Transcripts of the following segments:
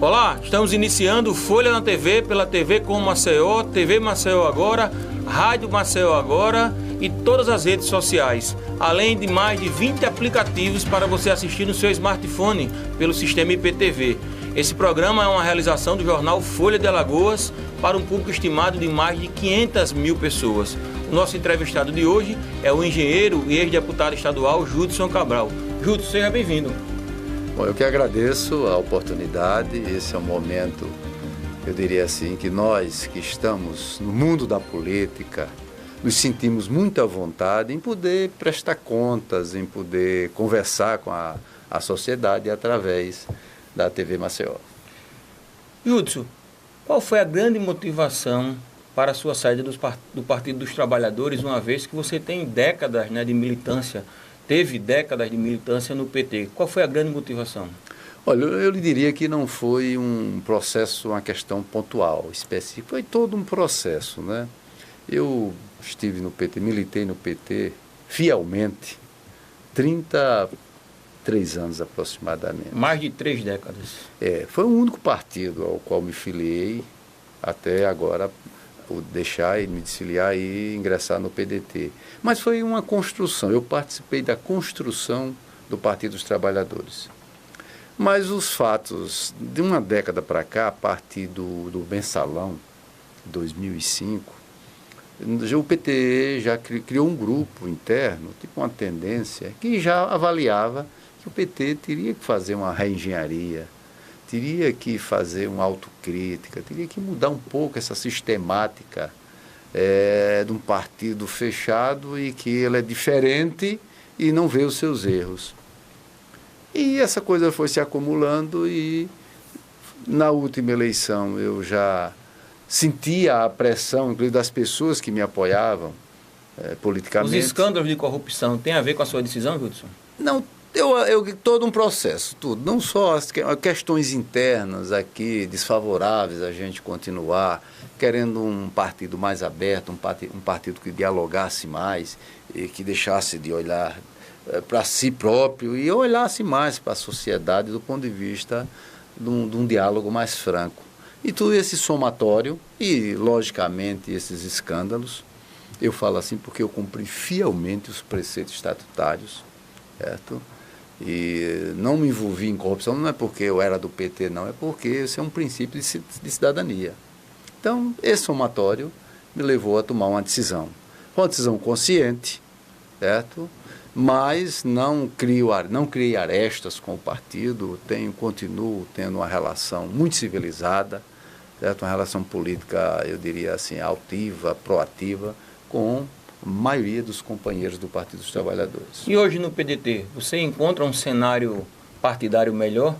Olá, estamos iniciando Folha na TV pela TV com Maceió, TV Maceió Agora, Rádio Maceió Agora e todas as redes sociais, além de mais de 20 aplicativos para você assistir no seu smartphone pelo sistema IPTV. Esse programa é uma realização do jornal Folha de Alagoas para um público estimado de mais de 500 mil pessoas. O nosso entrevistado de hoje é o engenheiro e ex-deputado estadual Judson Cabral. Judson, seja bem-vindo. Bom, eu que agradeço a oportunidade. Esse é um momento, eu diria assim, que nós que estamos no mundo da política nos sentimos muito à vontade em poder prestar contas, em poder conversar com a sociedade através da TV Maceió. Judson, qual foi a grande motivação para a sua saída do Partido dos Trabalhadores, uma vez que você tem décadas, de militância, teve décadas de militância no PT? Qual foi a grande motivação? Olha, eu lhe diria que não foi um processo, uma questão pontual, específica, foi todo um processo, né? Eu estive no PT, militei no PT fielmente, 33 anos aproximadamente. Mais de 3 décadas. Foi o único partido ao qual me filiei até agora deixar e me desfiliar e ingressar no PDT. Mas foi uma construção, eu participei da construção do Partido dos Trabalhadores. Mas os fatos de uma década para cá, a partir do Mensalão, 2005, o PT já criou um grupo interno, tipo uma tendência, que já avaliava que o PT teria que fazer uma reengenharia, teria que fazer uma autocrítica, teria que mudar um pouco essa sistemática de um partido fechado e que ele é diferente e não vê os seus erros. E essa coisa foi se acumulando e na última eleição eu já sentia a pressão, inclusive das pessoas que me apoiavam politicamente. Os escândalos de corrupção têm a ver com a sua decisão, Judson? Não, todo um processo, tudo, não só as questões internas aqui, desfavoráveis a gente continuar, querendo um partido mais aberto, um partido que dialogasse mais, e que deixasse de olhar para si próprio e olhasse mais para a sociedade do ponto de vista de um diálogo mais franco. E tudo esse somatório e, logicamente, esses escândalos, eu falo assim porque eu cumpri fielmente os preceitos estatutários, certo? E não me envolvi em corrupção, não é porque eu era do PT, não, é porque esse é um princípio de cidadania. Então, esse somatório me levou a tomar uma decisão. Foi uma decisão consciente, certo? Mas não criei arestas com o partido, continuo tendo uma relação muito civilizada, certo? Uma relação política, eu diria assim, altiva, proativa, com a maioria dos companheiros do Partido dos Trabalhadores. E hoje no PDT, você encontra um cenário partidário melhor?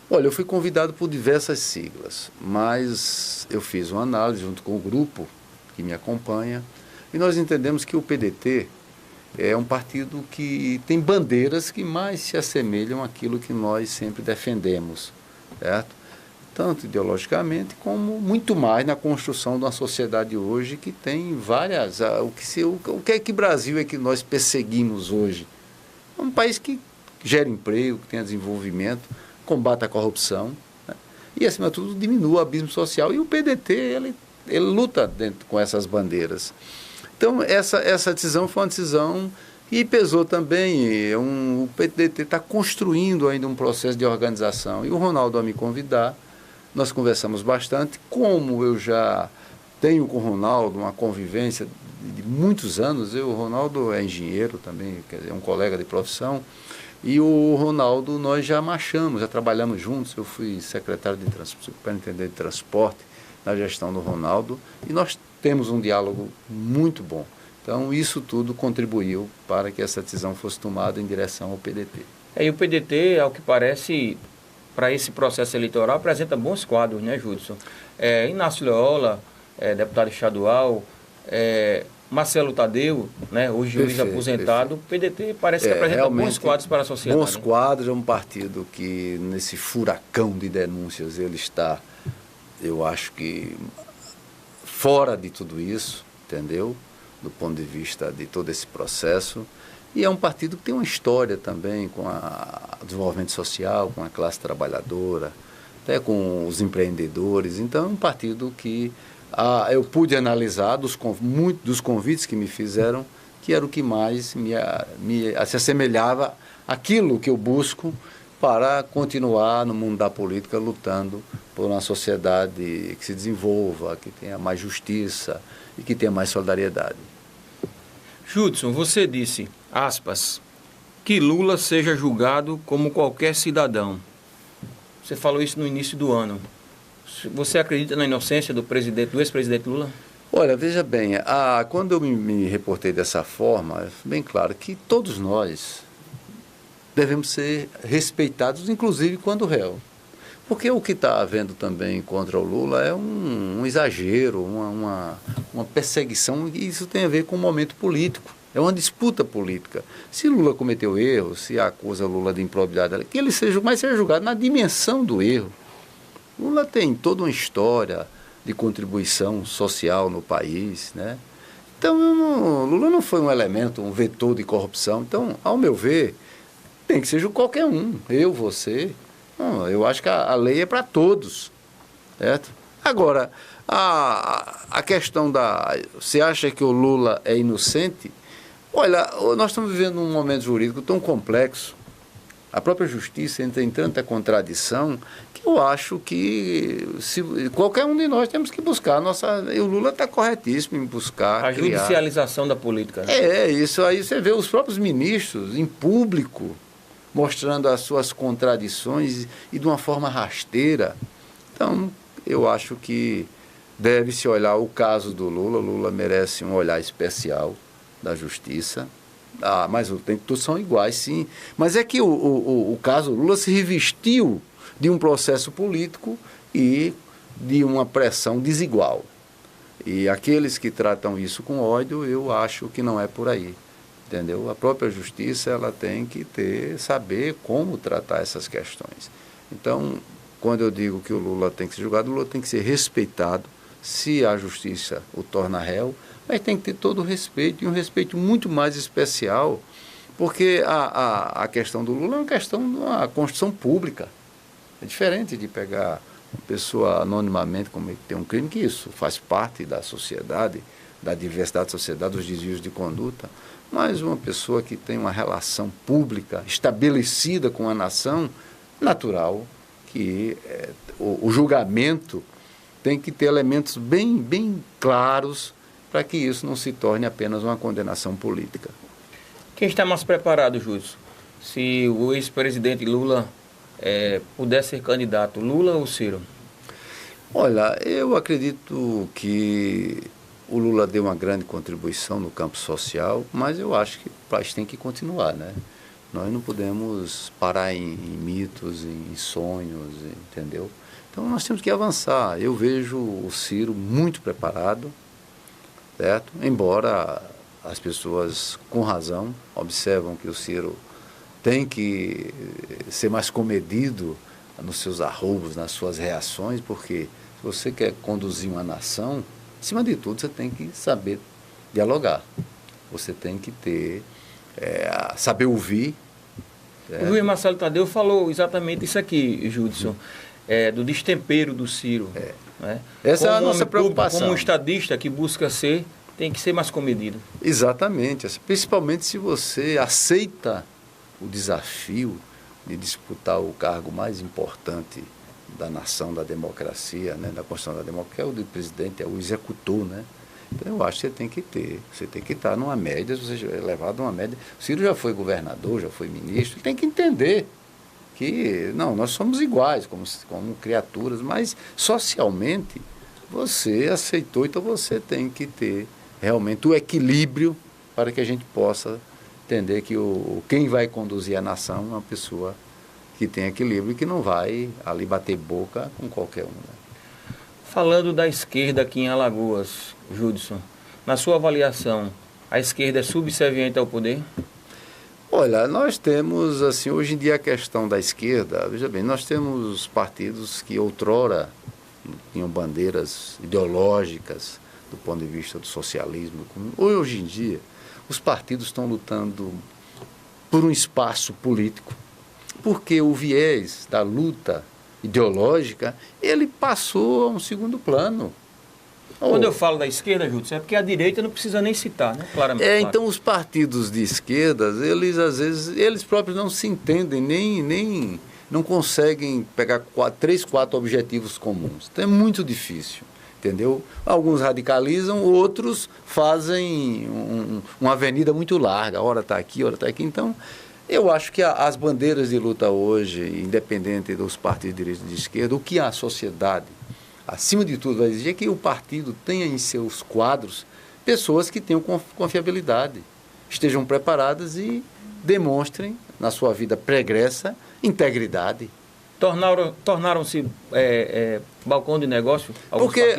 Olha, eu fui convidado por diversas siglas, mas eu fiz uma análise junto com o grupo que me acompanha e nós entendemos que o PDT é um partido que tem bandeiras que mais se assemelham àquilo que nós sempre defendemos, certo? Tanto ideologicamente como muito mais na construção de uma sociedade hoje que tem várias... O que Brasil é que nós perseguimos hoje? É um país que gera emprego, que tenha desenvolvimento, combata a corrupção, né? E, acima de tudo, diminua o abismo social. E o PDT, ele luta com essas bandeiras. Então, essa decisão foi uma decisão que pesou também. O PDT está construindo ainda um processo de organização. E o Ronaldo, ao me convidar, nós conversamos bastante. Como eu já tenho com o Ronaldo uma convivência de muitos anos, o Ronaldo é engenheiro também, quer dizer, é um colega de profissão, e o Ronaldo nós já marchamos, já trabalhamos juntos. Eu fui secretário de superintendente de transporte na gestão do Ronaldo, e nós temos um diálogo muito bom. Então, isso tudo contribuiu para que essa decisão fosse tomada em direção ao PDT. E o PDT, ao que parece, para esse processo eleitoral, apresenta bons quadros, né, Judson? Inácio Loyola, deputado estadual, Marcelo Tadeu, né, hoje juiz aposentado. Perfeito. O PDT parece que apresenta bons quadros para a sociedade. Bons quadros, é um partido que, nesse furacão de denúncias, ele está, eu acho que, fora de tudo isso, entendeu? Do ponto de vista de todo esse processo. E é um partido que tem uma história também com o desenvolvimento social, com a classe trabalhadora, até com os empreendedores. Então, é um partido que eu pude analisar muitos dos convites que me fizeram, que era o que mais se assemelhava àquilo que eu busco para continuar no mundo da política lutando por uma sociedade que se desenvolva, que tenha mais justiça e que tenha mais solidariedade. Judson, você disse, aspas, que Lula seja julgado como qualquer cidadão. Você falou isso no início do ano. Você acredita na inocência do ex-presidente Lula? Olha, veja bem, quando eu me reportei dessa forma, é bem claro que todos nós devemos ser respeitados, inclusive quando réu. Porque o que está havendo também contra o Lula é um exagero, uma perseguição, e isso tem a ver com o momento político. É uma disputa política. Se Lula cometeu erro, se acusa Lula de improbidade, que ele seja julgado na dimensão do erro. Lula tem toda uma história de contribuição social no país, né? Então, Lula não foi um elemento, um vetor de corrupção. Então, ao meu ver, tem que ser qualquer um, eu, você. Não, eu acho que a lei é para todos, certo? Agora, a questão você acha que o Lula é inocente? Olha, nós estamos vivendo um momento jurídico tão complexo, a própria justiça entra em tanta contradição, que eu acho que qualquer um de nós temos que buscar e o Lula está corretíssimo em buscar a judicialização da política. Né? Isso aí você vê os próprios ministros em público mostrando as suas contradições e de uma forma rasteira. Então, eu acho que deve-se olhar o caso do Lula. O Lula merece um olhar especial da justiça. Mas todos são iguais, sim. Mas é que o caso Lula se revestiu de um processo político e de uma pressão desigual. E aqueles que tratam isso com ódio, eu acho que não é por aí. Entendeu? A própria justiça ela tem que saber como tratar essas questões. Então, quando eu digo que o Lula tem que ser julgado, o Lula tem que ser respeitado, se a justiça o torna réu, mas tem que ter todo o respeito, e um respeito muito mais especial, porque a questão do Lula é uma questão de uma construção pública. É diferente de pegar uma pessoa anonimamente como tem um crime, que isso faz parte da sociedade, da diversidade da sociedade, dos desvios de conduta, mas uma pessoa que tem uma relação pública estabelecida com a nação, natural que o julgamento tem que ter elementos bem claros para que isso não se torne apenas uma condenação política. Quem está mais preparado, Judson? Se o ex-presidente Lula pudesse ser candidato, Lula ou Ciro? Olha, eu acredito que o Lula deu uma grande contribuição no campo social, mas eu acho que o país tem que continuar, né? Nós não podemos parar em mitos, em sonhos, entendeu? Então nós temos que avançar. Eu vejo o Ciro muito preparado, certo? Embora as pessoas, com razão, observam que o Ciro tem que ser mais comedido nos seus arroubos, nas suas reações, porque se você quer conduzir uma nação, acima de tudo, você tem que saber dialogar. Você tem que saber ouvir. O Luiz Marcelo Tadeu falou exatamente isso aqui, Judson, do destempero do Ciro. Né? Essa é a nossa preocupação. Como um estadista que busca ser, tem que ser mais comedido. Exatamente. Principalmente se você aceita o desafio de disputar o cargo mais importante da nação, da democracia, né, da Constituição da democracia, que é o do presidente, é o executor, né? Então eu acho que você tem que estar numa média, você é levado a uma média. O Ciro já foi governador, já foi ministro, ele tem que entender que, não, nós somos iguais como criaturas, mas socialmente você aceitou, então você tem que ter realmente o equilíbrio para que a gente possa entender que quem vai conduzir a nação é uma pessoa que tem equilíbrio e que não vai ali bater boca com qualquer um. Né? Falando da esquerda aqui em Alagoas, Judson, na sua avaliação, a esquerda é subserviente ao poder? Olha, nós temos, assim, hoje em dia a questão da esquerda, veja bem, nós temos partidos que outrora tinham bandeiras ideológicas do ponto de vista do socialismo. Hoje em dia, os partidos estão lutando por um espaço político, porque o viés da luta ideológica, ele passou a um segundo plano. Quando eu falo da esquerda, Júlio, é porque a direita não precisa nem citar, né? Claramente. Então os partidos de esquerdas, eles às vezes, eles próprios não se entendem, nem não conseguem pegar 3, 4 objetivos comuns. Então é muito difícil, entendeu? Alguns radicalizam, outros fazem uma avenida muito larga, hora está aqui, hora está aqui. Então, eu acho que as bandeiras de luta hoje, independente dos partidos de direita e de esquerda, o que a sociedade, acima de tudo, vai exigir é que o partido tenha em seus quadros pessoas que tenham confiabilidade, estejam preparadas e demonstrem, na sua vida pregressa, integridade. Tornaram-se balcão de negócio? Porque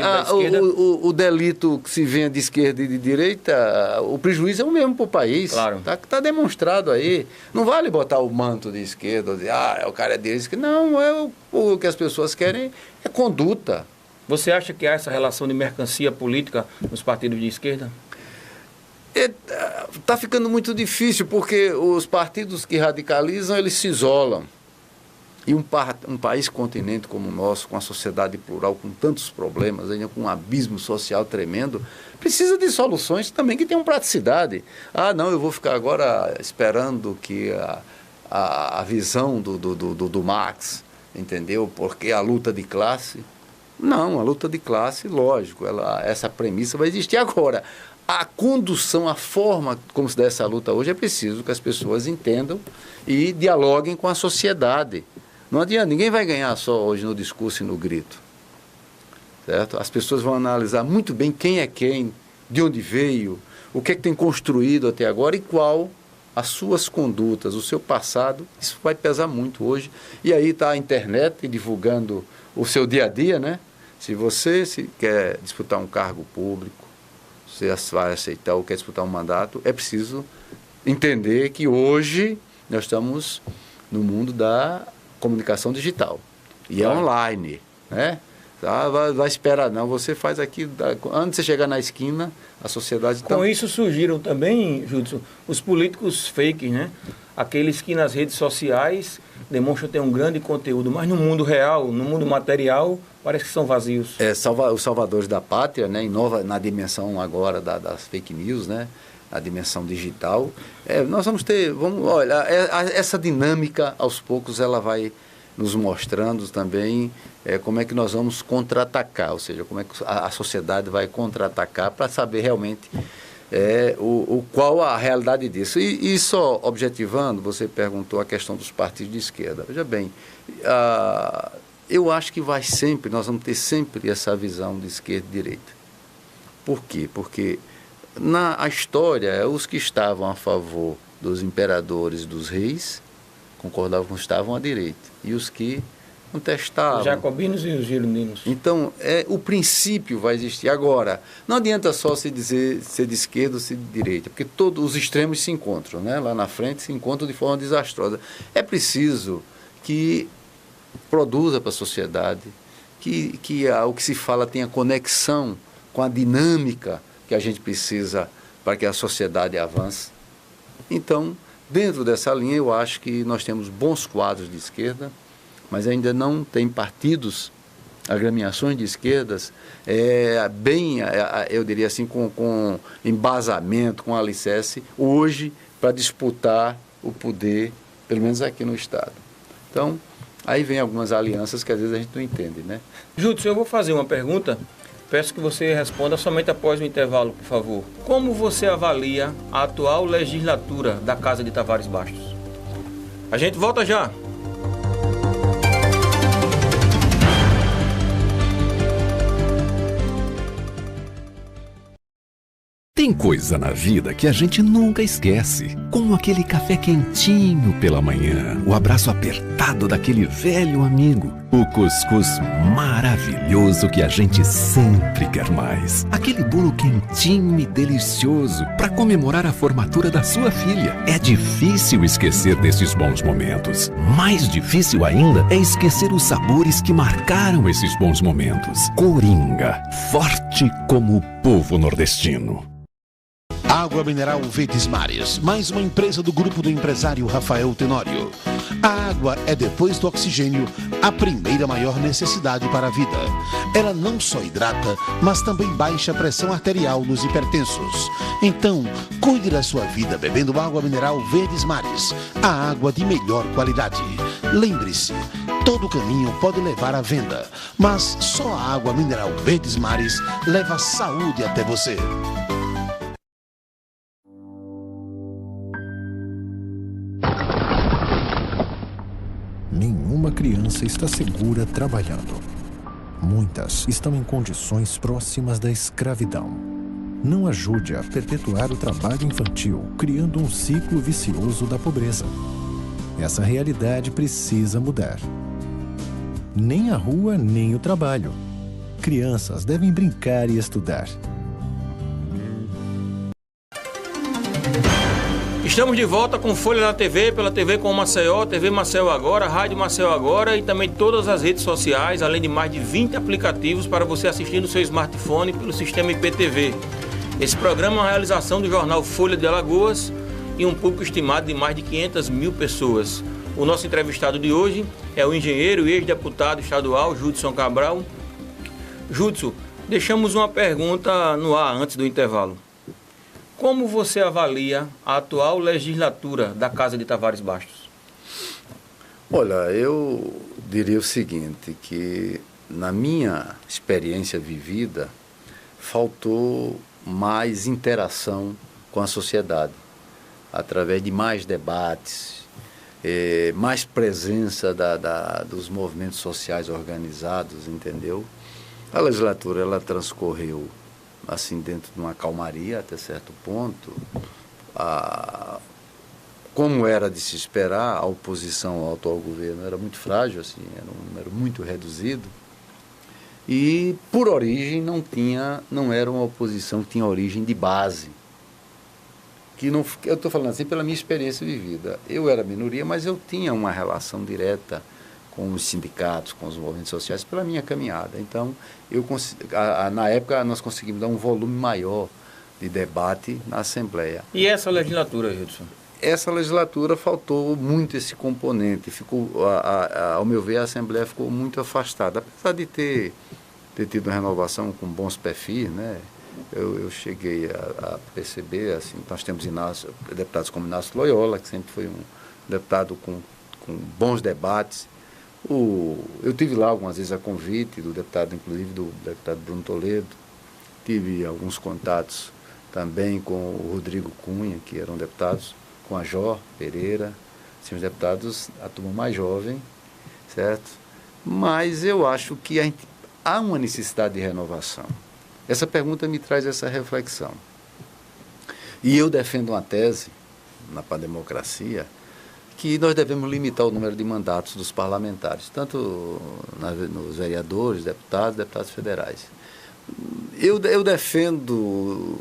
o delito que se venha de esquerda e de direita, o prejuízo é o mesmo para o país. Claro. Está demonstrado aí. Não vale botar o manto de esquerda, dizer, o cara é de esquerda. Não, o que as pessoas querem é conduta. Você acha que há essa relação de mercancia política nos partidos de esquerda? Está ficando muito difícil, porque os partidos que radicalizam, eles se isolam. E um país continente como o nosso, com a sociedade plural, com tantos problemas, ainda com um abismo social tremendo, precisa de soluções também que tenham praticidade. Não, eu vou ficar agora esperando que a visão do Marx, entendeu? Porque a luta de classe... Não, a luta de classe, lógico, essa premissa vai existir agora. A condução, a forma como se dá essa luta hoje, é preciso que as pessoas entendam e dialoguem com a sociedade. Não adianta, ninguém vai ganhar só hoje no discurso e no grito. Certo? As pessoas vão analisar muito bem quem é quem, de onde veio, o que é que tem construído até agora e qual as suas condutas, o seu passado. Isso vai pesar muito hoje. E aí está a internet divulgando o seu dia a dia, né? Se você quer disputar um cargo público, você vai aceitar ou quer disputar um mandato, é preciso entender que hoje nós estamos no mundo da comunicação digital. E é online, né? Vai esperar, não. Você faz aqui, antes de você chegar na esquina, a sociedade... Com isso surgiram também, Judson, os políticos fake, né? Aqueles que nas redes sociais demonstram ter um grande conteúdo, mas no mundo real, no mundo material, parece que são vazios. Os salvadores da pátria, né? Inova na dimensão agora das fake news, né? A dimensão digital. Nós vamos ter... olha, essa dinâmica, aos poucos, ela vai nos mostrando também como é que nós vamos contra-atacar, ou seja, como é que a sociedade vai contra-atacar para saber realmente qual a realidade disso. E só objetivando, você perguntou a questão dos partidos de esquerda. Veja bem, eu acho que nós vamos ter sempre essa visão de esquerda e direita. Por quê? Porque na história, os que estavam a favor dos imperadores, dos reis, concordavam que estavam à direita. E os que contestavam... Os jacobinos e os girondinos. Então, o princípio vai existir. Agora, não adianta só se dizer ser de esquerda ou ser de direita, porque todos os extremos se encontram, né? Lá na frente se encontram de forma desastrosa. É preciso que produza para a sociedade, que o que se fala tenha conexão com a dinâmica que a gente precisa para que a sociedade avance. Então, dentro dessa linha, eu acho que nós temos bons quadros de esquerda, mas ainda não tem partidos, agremiações de esquerdas, eu diria assim, com embasamento, com alicerce, hoje, para disputar o poder, pelo menos aqui no Estado. Então, aí vem algumas alianças que às vezes a gente não entende, né? Judson, eu vou fazer uma pergunta. Peço que você responda somente após o intervalo, por favor. Como você avalia a atual legislatura da Casa de Tavares Bastos? A gente volta já. Tem coisa na vida que a gente nunca esquece, como aquele café quentinho pela manhã, o abraço apertado daquele velho amigo, o cuscuz maravilhoso que a gente sempre quer mais, aquele bolo quentinho e delicioso para comemorar a formatura da sua filha. É difícil esquecer desses bons momentos. Mais difícil ainda é esquecer os sabores que marcaram esses bons momentos. Coringa, forte como o povo nordestino. Água mineral Verdes Mares, mais uma empresa do grupo do empresário Rafael Tenório. A água é, depois do oxigênio, a primeira maior necessidade para a vida. Ela não só hidrata, mas também baixa a pressão arterial nos hipertensos. Então, cuide da sua vida bebendo água mineral Verdes Mares, a água de melhor qualidade. Lembre-se, todo caminho pode levar à venda, mas só a água mineral Verdes Mares leva saúde até você. Nenhuma criança está segura trabalhando. Muitas estão em condições próximas da escravidão. Não ajude a perpetuar o trabalho infantil, criando um ciclo vicioso da pobreza. Essa realidade precisa mudar. Nem a rua, nem o trabalho. Crianças devem brincar e estudar. Estamos de volta com Folha na TV, pela TV com Maceió, TV Maceió Agora, Rádio Maceió Agora e também todas as redes sociais, além de mais de 20 aplicativos para você assistir no seu smartphone pelo sistema IPTV. Esse programa é uma realização do jornal Folha de Alagoas e um público estimado de mais de 500 mil pessoas. O nosso entrevistado de hoje é o engenheiro e ex-deputado estadual Judson Cabral. Judson, deixamos uma pergunta no ar antes do intervalo. Como você avalia a atual legislatura da Casa de Tavares Bastos? Olha, eu diria o seguinte, que na minha experiência vivida, faltou mais interação com a sociedade, através de mais debates, mais presença dos movimentos sociais organizados, entendeu? A legislatura, ela transcorreu assim, dentro de uma calmaria até certo ponto. Como era de se esperar, a oposição ao atual governo era muito frágil, assim, era um número muito reduzido. E, por origem, não era uma oposição que tinha origem de base. Eu estou falando assim pela minha experiência vivida. Eu era minoria, mas eu tinha uma relação direta com os sindicatos, com os movimentos sociais, pela minha caminhada. Então, na época, nós conseguimos dar um volume maior de debate na Assembleia. E essa legislatura, Judson? Essa legislatura faltou muito esse componente. Ao meu ver, a Assembleia ficou muito afastada. Apesar de ter tido uma renovação com bons perfis, né? Eu cheguei a perceber, assim, nós temos deputados como Inácio Loyola, que sempre foi um deputado com bons debates. Eu tive lá algumas vezes a convite do deputado, inclusive do deputado Bruno Toledo, tive alguns contatos também com o Rodrigo Cunha, que eram deputados, com a Jó Pereira, assim, os deputados, a turma mais jovem, certo? Mas eu acho que há uma necessidade de renovação. Essa pergunta me traz essa reflexão. E eu defendo uma tese, para a democracia, que nós devemos limitar o número de mandatos dos parlamentares, tanto nos vereadores, deputados federais. Eu defendo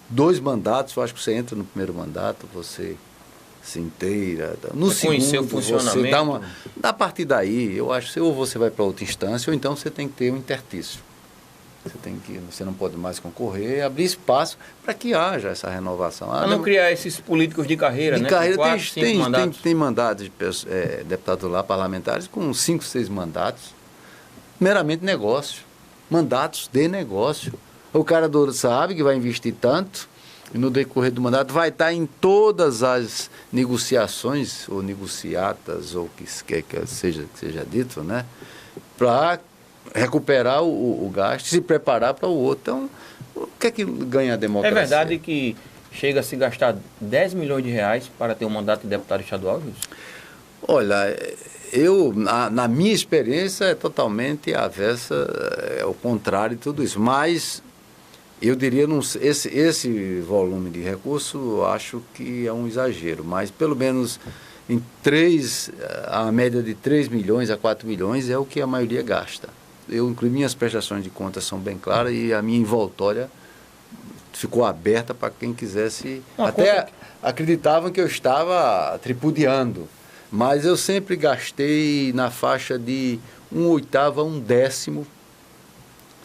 2 mandatos, eu acho que você entra no primeiro mandato, você se inteira, no segundo você dá a partir daí, eu acho que ou você vai para outra instância, ou então você tem que ter um interstício. Você não pode mais concorrer, abrir espaço para que haja essa renovação. Para não criar esses políticos de carreira, né? Carreira, tem mandatos de deputados lá, parlamentares, com 5, 6 mandatos, meramente negócio, mandatos de negócio. O cara sabe que vai investir tanto, e no decorrer do mandato vai estar em todas as negociações, ou negociatas, ou que seja dito, né? Para recuperar o gasto, se preparar para o outro. Então, o que é que ganha a democracia? É verdade que chega a se gastar 10 milhões de reais para ter um mandato de deputado estadual, Júlio? Olha, na minha experiência, é totalmente avessa, é o contrário de tudo isso. Mas, eu diria, esse volume de recurso, eu acho que é um exagero. Mas, pelo menos, a média de 3 milhões a 4 milhões é o que a maioria gasta. Minhas prestações de contas são bem claras e a minha envoltória ficou aberta para quem quisesse. Acreditavam que eu estava tripudiando, mas eu sempre gastei na faixa de 1/8 a 1/10,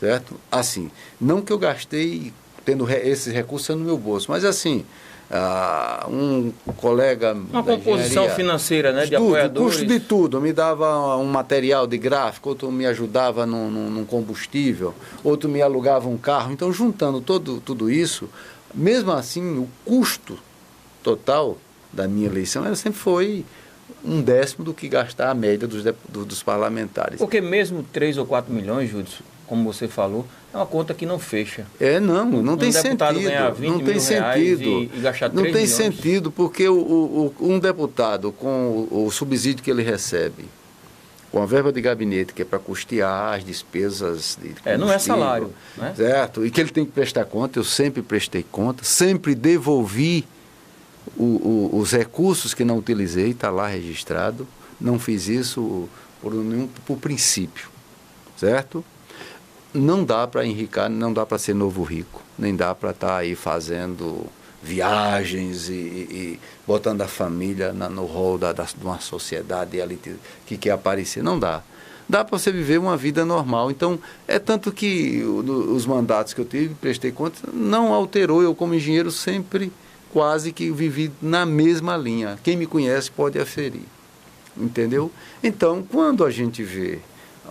certo? Assim, não que eu gastei tendo esses recursos no meu bolso, mas assim, Um colega uma composição financeira, né, de apoiadores. Custo de tudo. Me dava um material de gráfico, outro me ajudava num combustível, outro me alugava um carro. Então, juntando tudo isso, mesmo assim, o custo total da minha eleição ela sempre foi 1/10 do que gastar a média dos parlamentares. Porque mesmo 3 ou 4 milhões, Judson, como você falou, é uma conta que não fecha. Não tem sentido. Ganhar 20 não tem mil sentido. E gastar 3 não tem milhões. sentido, porque um deputado, com o subsídio que ele recebe, com a verba de gabinete, que é para custear as despesas de não é salário. Né? Certo? E que ele tem que prestar conta, eu sempre prestei conta, sempre devolvi os recursos que não utilizei, está lá registrado. Não fiz isso por princípio. Certo? Não dá para enricar, não dá para ser novo rico, nem dá para estar aí fazendo viagens e botando a família no rol de uma sociedade ali que quer aparecer. Não dá. Dá para você viver uma vida normal. Então, é tanto que os mandatos que eu tive, prestei conta, não alterou. Eu, como engenheiro, sempre quase que vivi na mesma linha. Quem me conhece pode aferir. Entendeu? Então, quando a gente vê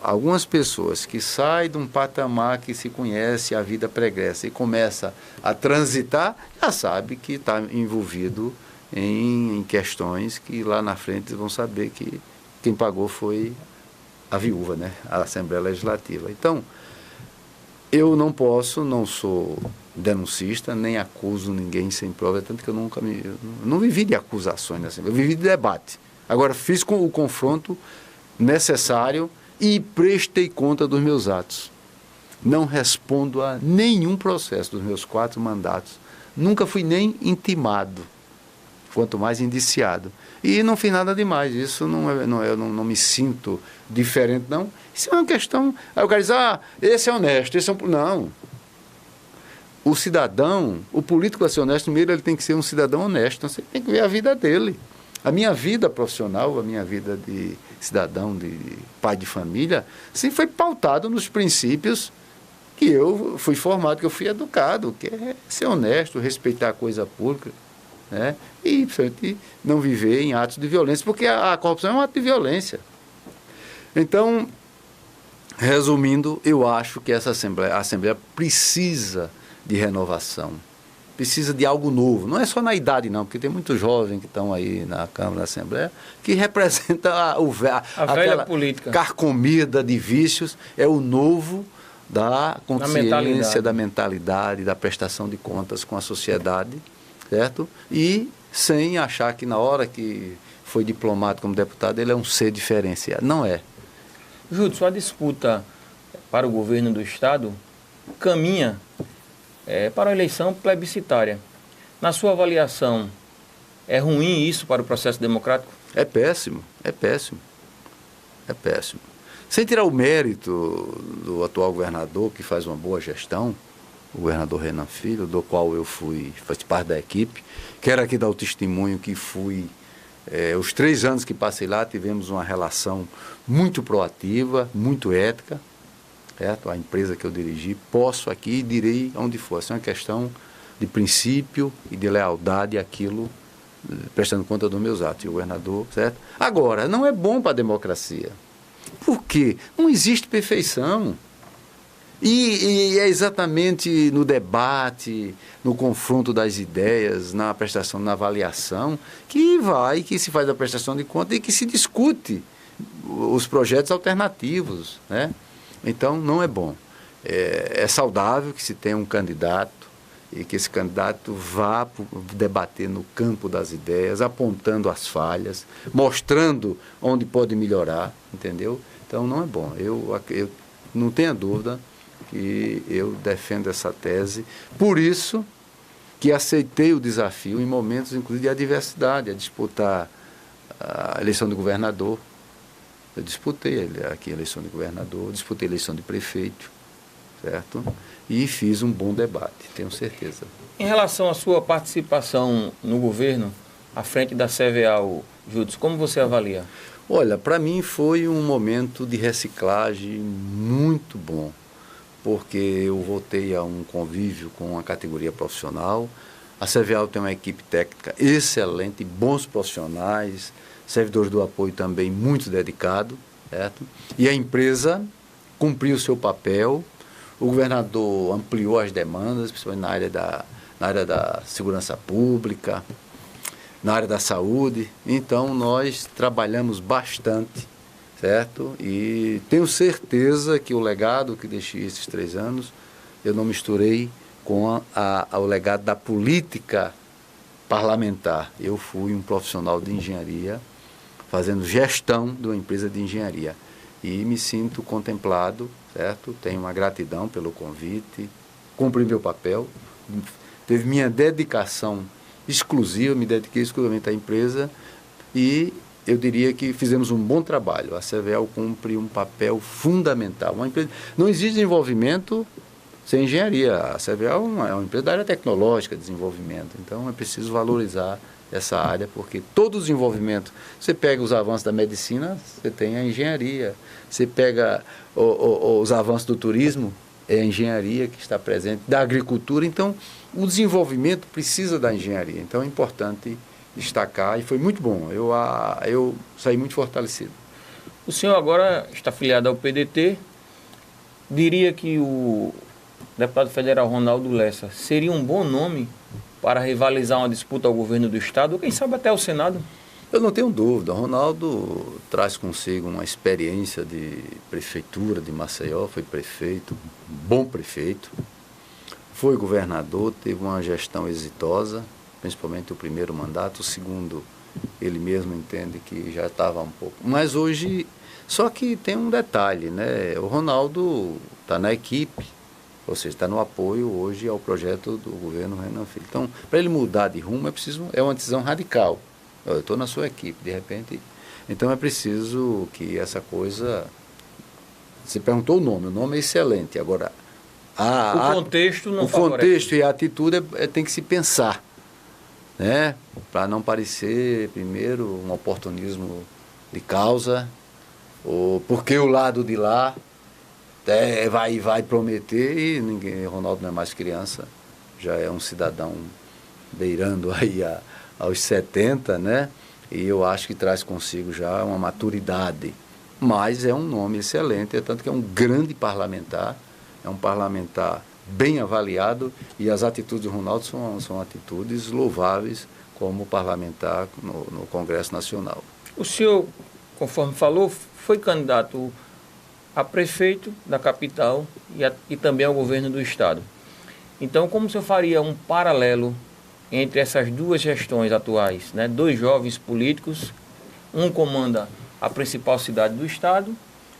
algumas pessoas que saem de um patamar que se conhece, a vida pregressa, e começa a transitar, já sabe que está envolvido em questões que lá na frente vão saber que quem pagou foi a viúva, né? A Assembleia Legislativa. Então, eu não sou denuncista, nem acuso ninguém sem prova, tanto que eu não vivi de acusações, assim, eu vivi de debate. Agora, fiz o confronto necessário e prestei conta dos meus atos. Não respondo a nenhum processo dos meus 4 mandatos. Nunca fui nem intimado, quanto mais indiciado. E não fiz nada demais. Isso eu não me sinto diferente, não. Isso é uma questão... Aí o cara diz, esse é honesto, esse é um... Não. O cidadão, o político para ser honesto, primeiro ele tem que ser um cidadão honesto. Então você tem que ver a vida dele. A minha vida profissional, a minha vida de cidadão, de pai de família, sempre foi pautado nos princípios que eu fui formado, que eu fui educado, que é ser honesto, respeitar a coisa pública, né? E não viver em atos de violência, porque a corrupção é um ato de violência. Então, resumindo, eu acho que a Assembleia precisa de renovação. Precisa de algo novo. Não é só na idade, não, porque tem muitos jovens que estão aí na Câmara da Assembleia que representam aquela política carcomida de vícios. É o novo da consciência, da mentalidade, da prestação de contas com a sociedade, certo? E sem achar que na hora que foi diplomado como deputado, ele é um ser diferenciado. Não é. Judson, a disputa para o governo do Estado caminha para a eleição plebiscitária. Na sua avaliação, é ruim isso para o processo democrático? É péssimo, é péssimo, é péssimo. Sem tirar o mérito do atual governador, que faz uma boa gestão, o governador Renan Filho, do qual eu faz parte da equipe, quero aqui dar o testemunho que os 3 anos que passei lá, tivemos uma relação muito proativa, muito ética, certo? A empresa que eu dirigi, posso aqui e direi onde for. Essa é uma questão de princípio e de lealdade àquilo, prestando conta dos meus atos. E o governador, certo? Agora, não é bom para a democracia. Por quê? Não existe perfeição. E é exatamente no debate, no confronto das ideias, na prestação, na avaliação, que se faz a prestação de conta e que se discute os projetos alternativos, né? Então, não é bom. É saudável que se tenha um candidato e que esse candidato vá debater no campo das ideias, apontando as falhas, mostrando onde pode melhorar, entendeu? Então, não é bom. Eu não tenho dúvida que eu defendo essa tese. Por isso que aceitei o desafio em momentos, inclusive, de adversidade, a disputar a eleição de governador. Eu disputei aqui a eleição de governador, disputei a eleição de prefeito, certo? E fiz um bom debate, tenho certeza. Em relação à sua participação no governo, à frente da CVA, Judson, como você avalia? Olha, para mim foi um momento de reciclagem muito bom, porque eu voltei a um convívio com a categoria profissional, A CVEAL tem uma equipe técnica excelente, bons profissionais, servidores do apoio também muito dedicados, certo? E a empresa cumpriu o seu papel. O governador ampliou as demandas, principalmente na área da segurança pública, na área da saúde. Então, nós trabalhamos bastante, certo? E tenho certeza que o legado que deixei esses 3 anos, eu não misturei com o legado da política parlamentar. Eu fui um profissional de engenharia, fazendo gestão de uma empresa de engenharia. E me sinto contemplado, certo? Tenho uma gratidão pelo convite, cumpri meu papel, teve minha dedicação exclusiva, me dediquei exclusivamente à empresa e eu diria que fizemos um bom trabalho. A CVEAL cumpre um papel fundamental. Uma empresa, não existe desenvolvimento sem engenharia. A CVEAL é uma empresa da área tecnológica de desenvolvimento, então é preciso valorizar essa área, porque todo o desenvolvimento, você pega os avanços da medicina, você tem a engenharia, você pega os avanços do turismo, é a engenharia que está presente, da agricultura, então o desenvolvimento precisa da engenharia, então é importante destacar e foi muito bom, eu saí muito fortalecido. O senhor agora está afiliado ao PDT, diria que o deputado federal Ronaldo Lessa seria um bom nome para rivalizar uma disputa ao governo do Estado, ou quem sabe até ao Senado? Eu não tenho dúvida. O Ronaldo traz consigo uma experiência de prefeitura de Maceió, foi prefeito, bom prefeito, foi governador, teve uma gestão exitosa, principalmente o primeiro mandato, o segundo ele mesmo entende que já estava um pouco. Mas hoje, só que tem um detalhe, né? O Ronaldo está na equipe, ou seja, está no apoio hoje ao projeto do governo Renan Filho. Então, para ele mudar de rumo, é uma decisão radical. Eu estou na sua equipe, de repente. Então, é preciso que essa coisa... Você perguntou o nome é excelente. Agora, o contexto não favorece. O contexto e a atitude tem que se pensar, né? Para não parecer, primeiro, um oportunismo de causa, ou porque o lado de lá... vai prometer e ninguém, Ronaldo não é mais criança, já é um cidadão beirando aí aos 70, né? E eu acho que traz consigo já uma maturidade, mas é um nome excelente, é tanto que é um grande parlamentar, é um parlamentar bem avaliado e as atitudes do Ronaldo são atitudes louváveis como parlamentar no Congresso Nacional. O senhor, conforme falou, foi candidato a prefeito da capital e também ao governo do Estado. Então, como o senhor faria um paralelo entre essas duas gestões atuais, né? 2 jovens políticos, um comanda a principal cidade do Estado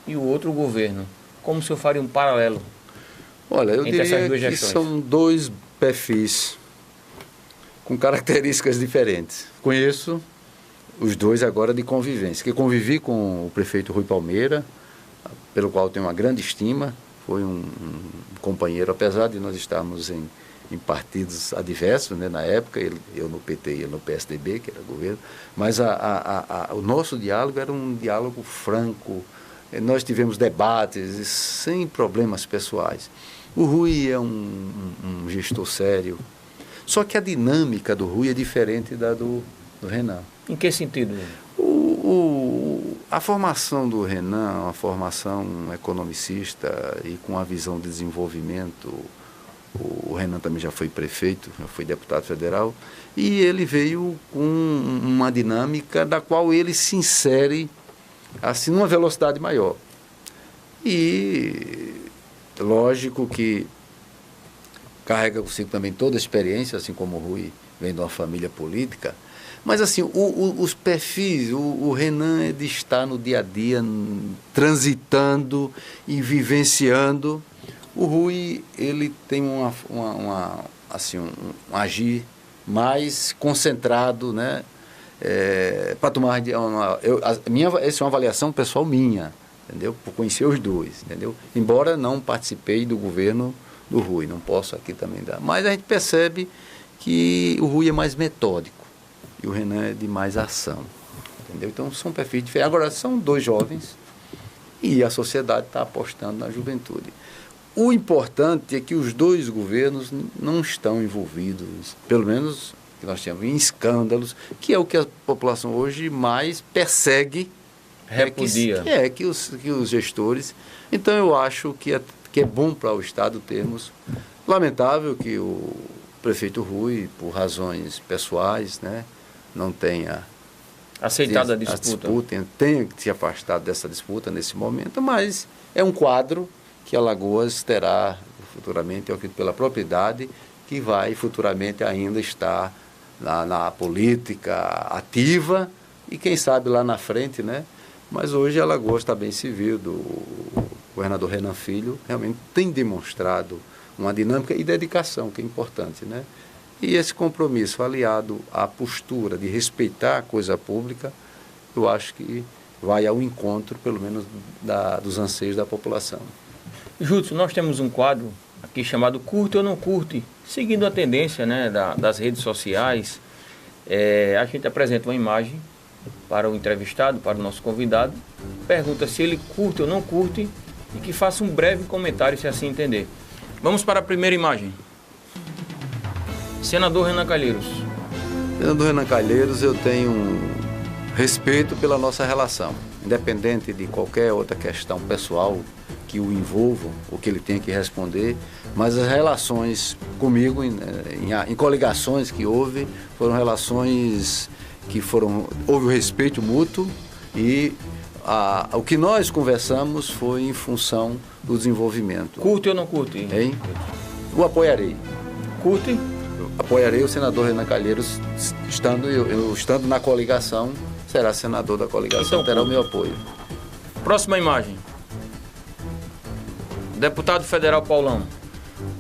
e o outro o governo. Como o senhor faria um paralelo? Olha, eu entre essas duas diria que gestões? São 2 perfis com características diferentes. Conheço os 2 agora de convivência, que convivi com o prefeito Rui Palmeira, pelo qual tenho uma grande estima, foi um companheiro, apesar de nós estarmos em partidos adversos, né, na época, eu no PT e ele no PSDB, que era governo, mas o nosso diálogo era um diálogo franco, nós tivemos debates sem problemas pessoais. O Rui é um gestor sério, só que a dinâmica do Rui é diferente da do Renan. Em que sentido? A formação do Renan é uma formação economicista e com a visão de desenvolvimento. O Renan também já foi prefeito, já foi deputado federal, e ele veio com uma dinâmica da qual ele se insere assim, numa velocidade maior. E lógico que carrega consigo também toda a experiência, assim como o Rui vem de uma família política. Mas assim, os perfis, o Renan é de estar no dia a dia, transitando e vivenciando. O Rui, ele tem um agir mais concentrado, né? Para tomar essa é uma avaliação pessoal minha, entendeu? Por conhecer os 2, entendeu? Embora não participei do governo do Rui, não posso aqui também dar. Mas a gente percebe que o Rui é mais metódico e o Renan é de mais ação, entendeu? Então são perfis diferentes. Agora são 2 jovens e a sociedade está apostando na juventude. O importante é que os dois governos não estão envolvidos, pelo menos que nós temos, em escândalos, que é o que a população hoje mais persegue, repudia. Que os gestores. Então eu acho que é bom para o Estado termos. Lamentável que o prefeito Rui, por razões pessoais, né, não tenha aceitado a disputa. Tenha que se afastar dessa disputa nesse momento, mas é um quadro que Alagoas terá futuramente, eu acredito, pela propriedade, que vai futuramente ainda estar na política ativa e quem sabe lá na frente, né? Mas hoje Alagoas está bem civil, o governador Renan Filho realmente tem demonstrado uma dinâmica e dedicação, que é importante, né? E esse compromisso aliado à postura de respeitar a coisa pública, eu acho que vai ao encontro, pelo menos, dos anseios da população. Júlio, nós temos um quadro aqui chamado Curte ou Não Curte, seguindo a tendência, né, das redes sociais. A gente apresenta uma imagem para o entrevistado, para o nosso convidado, pergunta se ele curte ou não curte e que faça um breve comentário, se assim entender. Vamos para a primeira imagem. Senador Renan Calheiros. Senador Renan Calheiros, eu tenho um respeito pela nossa relação, independente de qualquer outra questão pessoal que o envolvam, ou que ele tenha que responder, mas as relações comigo, em coligações que houve, foram relações que houve o respeito mútuo e o que nós conversamos foi em função do desenvolvimento. Curte ou não curte? Hein? O apoiarei. Curte? Apoiarei o senador Renan Calheiros, eu estando na coligação, será senador da coligação, então, terá o meu apoio. Próxima imagem. Deputado federal Paulão.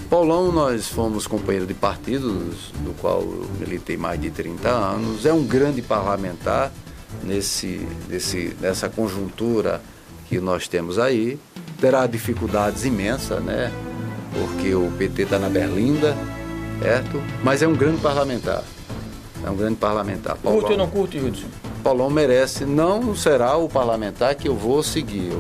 Paulão, nós fomos companheiros de partidos, do qual eu militei mais de 30 anos. É um grande parlamentar nessa conjuntura que nós temos aí. Terá dificuldades imensas, né? Porque o PT está na berlinda, certo? Mas é um grande parlamentar. É um grande parlamentar. Paulão, curte ou não curte, Júlio? Paulão merece. Não será o parlamentar que eu vou seguir.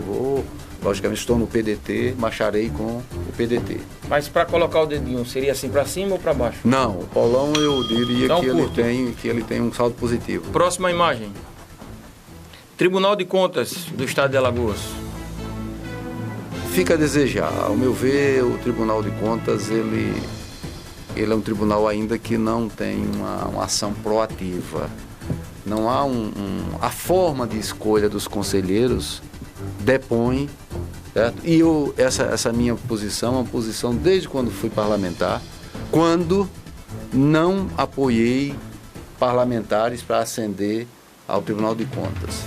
Logicamente, estou no PDT, marcharei com o PDT. Mas para colocar o dedinho, seria assim para cima ou para baixo? Não, o Paulão eu diria então, que ele tem um saldo positivo. Próxima imagem. Tribunal de Contas do Estado de Alagoas. Fica a desejar. Ao meu ver, o Tribunal de Contas, ele é um tribunal ainda que não tem uma ação proativa. Não há a forma de escolha dos conselheiros depõe, certo? E essa minha posição é uma posição desde quando fui parlamentar, quando não apoiei parlamentares para ascender ao Tribunal de Contas.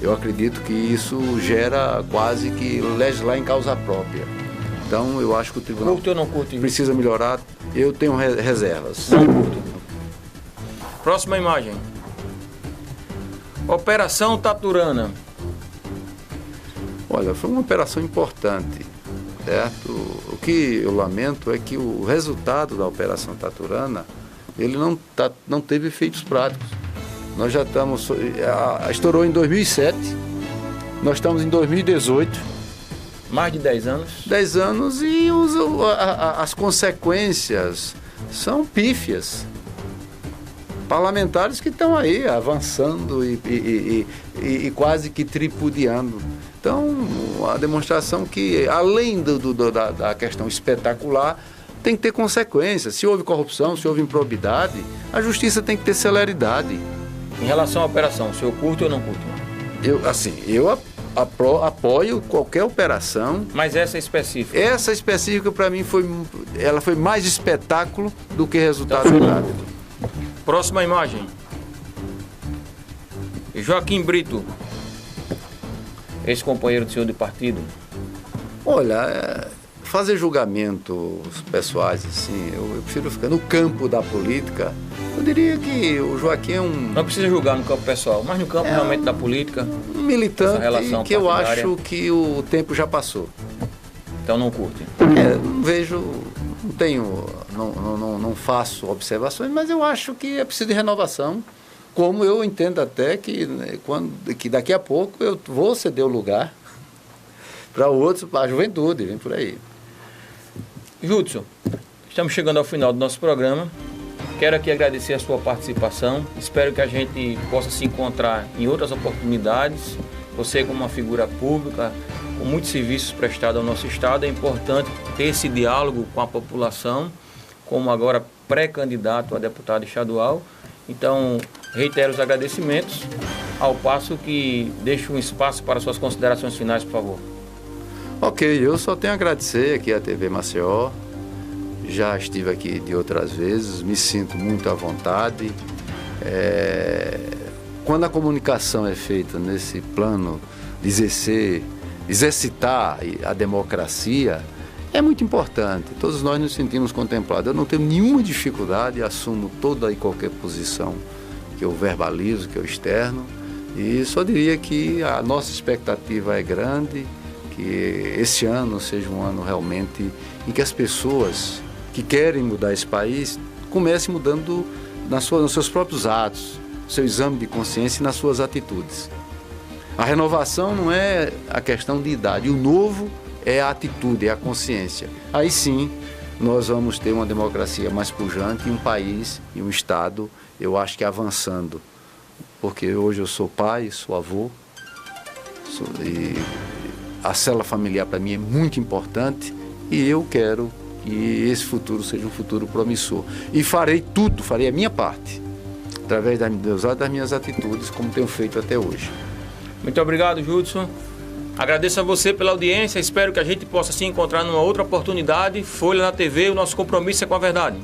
Eu acredito que isso gera quase que legislar em causa própria. Então eu acho que o Tribunal curte ou não curte? Precisa melhorar. Eu tenho reservas. Não curto. Próxima imagem. Operação Taturana. Olha, foi uma operação importante, certo? O que eu lamento é que o resultado da Operação Taturana, ele não teve efeitos práticos. Nós já estamos... estourou em 2007, nós estamos em 2018. Mais de 10 anos. 10 anos e as consequências são pífias. Parlamentares que estão aí avançando e quase que tripudiando. Então, a demonstração que, além da questão espetacular, tem que ter consequências. Se houve corrupção, se houve improbidade, a justiça tem que ter celeridade. Em relação à operação, o senhor curte ou não curte? Eu apoio qualquer operação. Mas essa específica? Essa específica, para mim, ela foi mais espetáculo do que resultado prático. Próxima imagem. Joaquim Brito, ex-companheiro do senhor de partido. Olha, fazer julgamentos pessoais assim, eu prefiro ficar no campo da política. Eu diria que o Joaquim é um... Não precisa julgar no campo pessoal, mas no campo realmente da política. Um militante que eu acho que o tempo já passou. Então não curte? Não vejo, não tenho, não faço observações, mas eu acho que é preciso de renovação. Como eu entendo até que daqui a pouco eu vou ceder o lugar para outros, para a juventude, vem por aí. Judson, estamos chegando ao final do nosso programa. Quero aqui agradecer a sua participação. Espero que a gente possa se encontrar em outras oportunidades. Você, como uma figura pública, com muitos serviços prestados ao nosso Estado, é importante ter esse diálogo com a população, como agora pré-candidato a deputado estadual. Então, reitero os agradecimentos, ao passo que deixo um espaço para suas considerações finais, por favor. Ok, eu só tenho a agradecer aqui à TV Maceió. Já estive aqui de outras vezes, me sinto muito à vontade. Quando a comunicação é feita nesse plano de exercitar a democracia, é muito importante. Todos nós nos sentimos contemplados. Eu não tenho nenhuma dificuldade, assumo toda e qualquer posição que eu verbalizo, que eu externo. E só diria que a nossa expectativa é grande, que esse ano seja um ano realmente em que as pessoas que querem mudar esse país comecem mudando nos seus próprios atos, no seu exame de consciência e nas suas atitudes. A renovação não é a questão de idade, o novo é a atitude, é a consciência. Aí sim, nós vamos ter uma democracia mais pujante e um país e um Estado, eu acho que avançando. Porque hoje eu sou pai, sou avô, e a célula familiar para mim é muito importante e eu quero que esse futuro seja um futuro promissor. E farei tudo, farei a minha parte, através das minhas atitudes, como tenho feito até hoje. Muito obrigado, Judson. Agradeço a você pela audiência, espero que a gente possa se encontrar numa outra oportunidade. Folha na TV, o nosso compromisso é com a verdade.